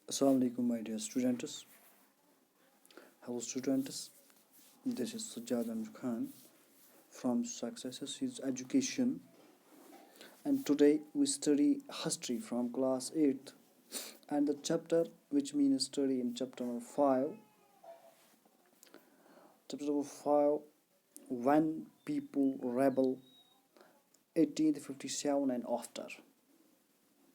Assalamu alaikum, my dear students. Hello, students. This is Sajjad Anju Khan from Successes is Education, and today we study history from class 8th and the chapter which means study in chapter number 5. Chapter number 5 When People Rebel 1857 and After.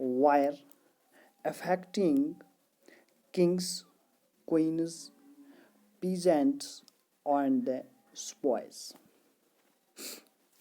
were affecting kings, queens, peasants and the spoils।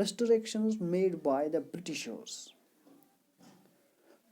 restrictions made by the Britishers।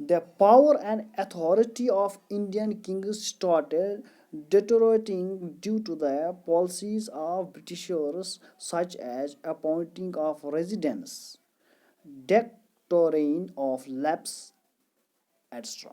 The power and authority of Indian kings started deteriorating due to the policies of Britishers, such as appointing of residents, doctrine of lapse, etc.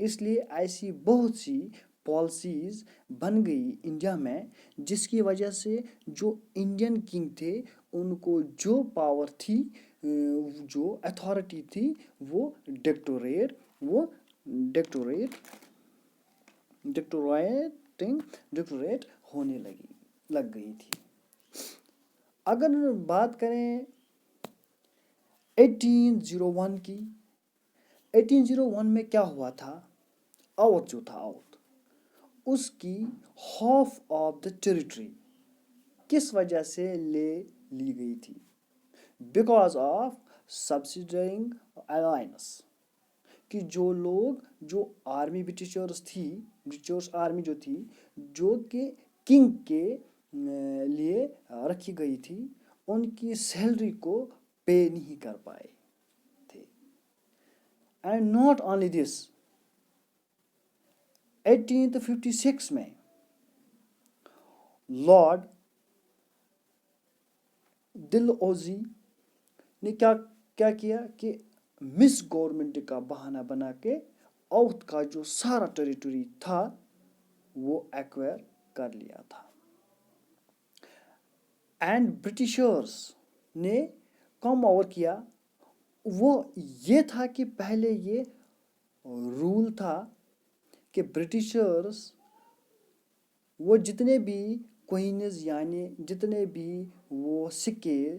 اس لیے ایسی بہت سی policies بن گئی India میں جس کی وجہ سے جو انڈین کنگ تھے ان کو جو پاور تھی جو اتھارٹی تھی وہ وہ ڈکٹوریٹ ڈکٹوریٹ ہونے لگ گئی تھی. اگر بات کریں 1801 کی، 1801 میں کیا ہوا تھا؟ اودھ جو تھا، اودھ اس کی ہاف آف دا ٹیریٹری کس وجہ سے لی گئی تھی؟ Because of subsidiary alliance. کہ جو آرمی برٹش آرمی جو تھی جو کہ کنگ کے لیے رکھی گئی تھی، ان کی سیلری کو پے نہیں کر پائے تھے. اینڈ ناٹ اونلی دس، 1856 میں لارڈ دل اوزی نے کیا کیا کہ مس گورنمنٹ کا بہانہ بنا کے اودھ کا جو سارا ٹیریٹری تھا وہ ایکوائر کر لیا تھا. اینڈ برٹشرز نے کم اوور کیا. وہ یہ تھا کہ پہلے یہ رول تھا کہ برٹشرز وہ جتنے بھی کوئنز یعنی جتنے بھی وہ سکے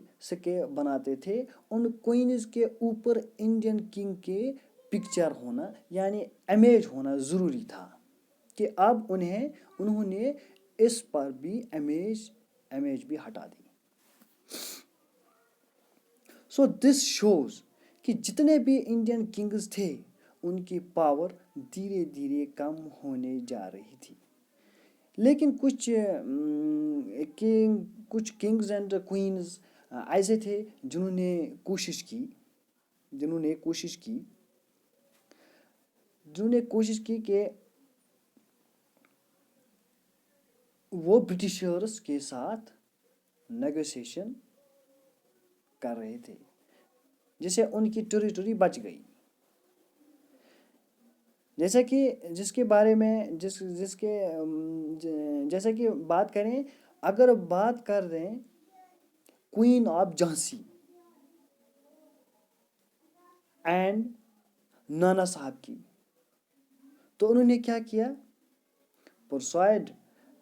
بناتے تھے ان کوئنز کے اوپر انڈین کنگ کے پکچر ہونا یعنی امیج ہونا ضروری تھا. کہ اب انہوں نے اس پر بھی امیج بھی ہٹا دی. سو دس شوز کہ جتنے بھی انڈین کنگز تھے ان کی پاور دھیرے دھیرے کم ہونے جا رہی تھی. لیکن کچھ کنگز اینڈ کوئنز ایسے تھے جنہوں نے کوشش کی کہ وہ برٹشرز کے ساتھ نیگوسیشن کر رہے تھے جس سے ان کی ٹیریٹری بچ گئی. جیسا کہ جیسا کہ بات کریں، اگر بات کر رہے ہیں کوئین آف جھانسی اینڈ نانا صاحب کی، تو انہوں نے کیا کیا؟ پرسوائڈ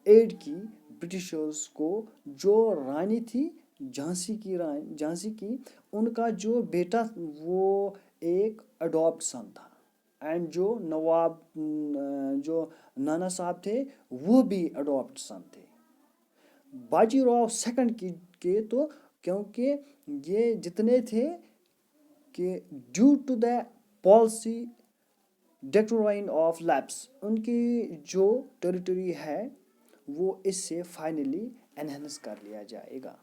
ایڈ کی برٹشرز کو. جو رانی تھی جھانسی کی ان کا جو بیٹا وہ ایک اڈاپٹ سن تھا. اینڈ جو نواب جو نانا صاحب تھے وہ بھی اڈاپٹ سن تھے. باجی راؤ سیکنڈ کے تو کیونکہ یہ جتنے تھے کہ due to the policy doctrine of lapse ان کی جو ٹیریٹری ہے وہ اس سے فائنلی انہینس کر لیا جائے گا.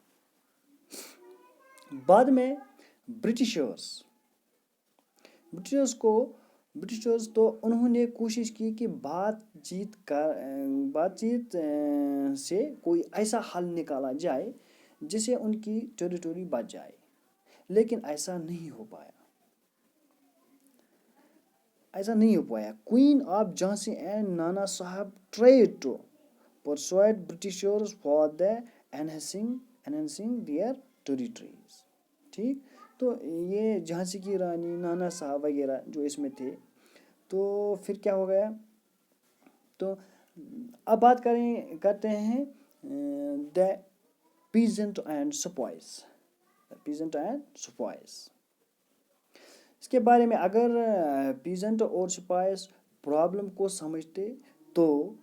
بعد میں برٹشرز تو انہوں نے کوشش کی کہ بات چیت سے کوئی ایسا حل نکالا جائے جس سے ان کی ٹیریٹری بچ جائے، لیکن ایسا نہیں ہو پایا. کوئین آف جھانسی اینڈ نانا صاحب tried to persuade Britishers for the enhancing their territories. ٹھیک، تو یہ جھانسی کی رانی نانا صاحب وغیرہ جو اس میں تھے، تو پھر کیا ہو گیا؟ تو اب بات کرتے ہیں دا پیزنٹ اینڈ سپائز. اس کے بارے میں اگر پیزنٹ اور سپائز پرابلم کو سمجھتے تو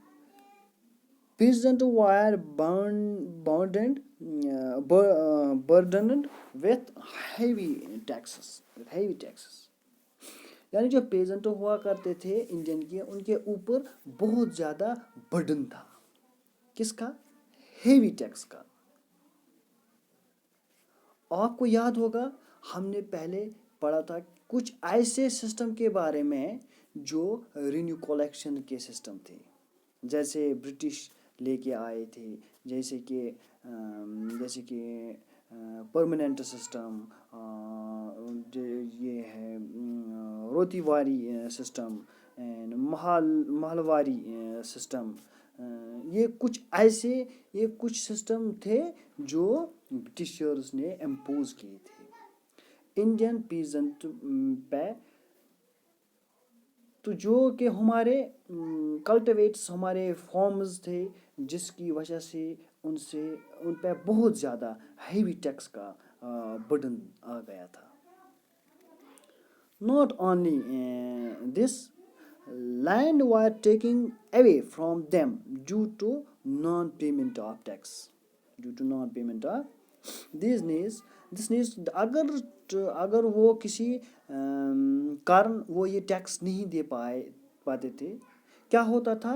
peasant were burdened with heavy taxes. یعنی جو پیزنٹ ہوا کرتے تھے انڈین کے، ان کے اوپر بہت زیادہ برڈن تھا. کس کا؟ ہیوی ٹیکس کا. آپ کو یاد ہوگا ہم نے پہلے پڑھا تھا کچھ ایسے سسٹم کے بارے میں جو ریونیو کلیکشن کے سسٹم تھے، جیسے برٹش لے کے آئے تھے، جیسے کہ پرماننٹ سسٹم، یہ ہے روتی واری سسٹم، ماہواری سسٹم. یہ کچھ سسٹم تھے جو برٹشرز نے امپوز کیے تھے انڈین پیزنٹ پہ. تو جو کہ ہمارے کلٹیویٹس ہمارے فارمز تھے جس کی وجہ سے ان پہ بہت زیادہ ہیوی ٹیکس کا برڈن آ گیا تھا. Not only this, land was taken away from them due to non-payment of tax. This needs اگر وہ کسی کارن وہ یہ ٹیکس نہیں دے پاتے تھے کیا ہوتا تھا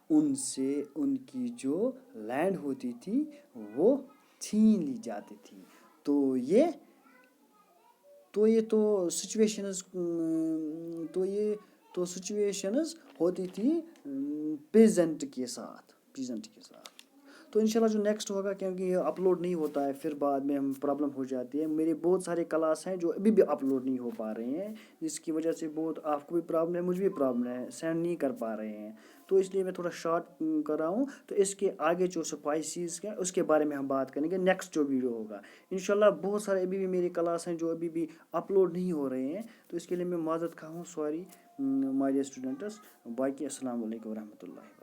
ان سے ان کی جو لینڈ ہوتی تھی وہ چھین لی جاتی تھی. تو سچویشنز ہوتی تھی پیزنٹ کے ساتھ. تو انشاءاللہ جو نیکسٹ ہوگا کیونکہ یہ اپلوڈ نہیں ہوتا ہے پھر بعد میں ہم پرابلم ہو جاتی ہے. میرے بہت سارے کلاس ہیں جو ابھی بھی اپلوڈ نہیں ہو پا رہے ہیں جس کی وجہ سے بہت آپ کو بھی پرابلم ہے مجھے بھی پرابلم ہے سینڈ نہیں کر پا رہے ہیں. تو اس لیے میں تھوڑا شارٹ کر رہا ہوں. تو اس کے آگے جو اسپائسیز ہیں اس کے بارے میں ہم بات کریں گے نیکسٹ جو ویڈیو ہوگا انشاءاللہ. بہت سارے ابھی بھی میرے کلاس ہیں جو ابھی بھی اپلوڈ نہیں ہو رہے ہیں تو اس کے لیے میں معذرت خواہ ہوں. Sorry my dear students. باقی السلام علیکم ورحمۃ اللہ.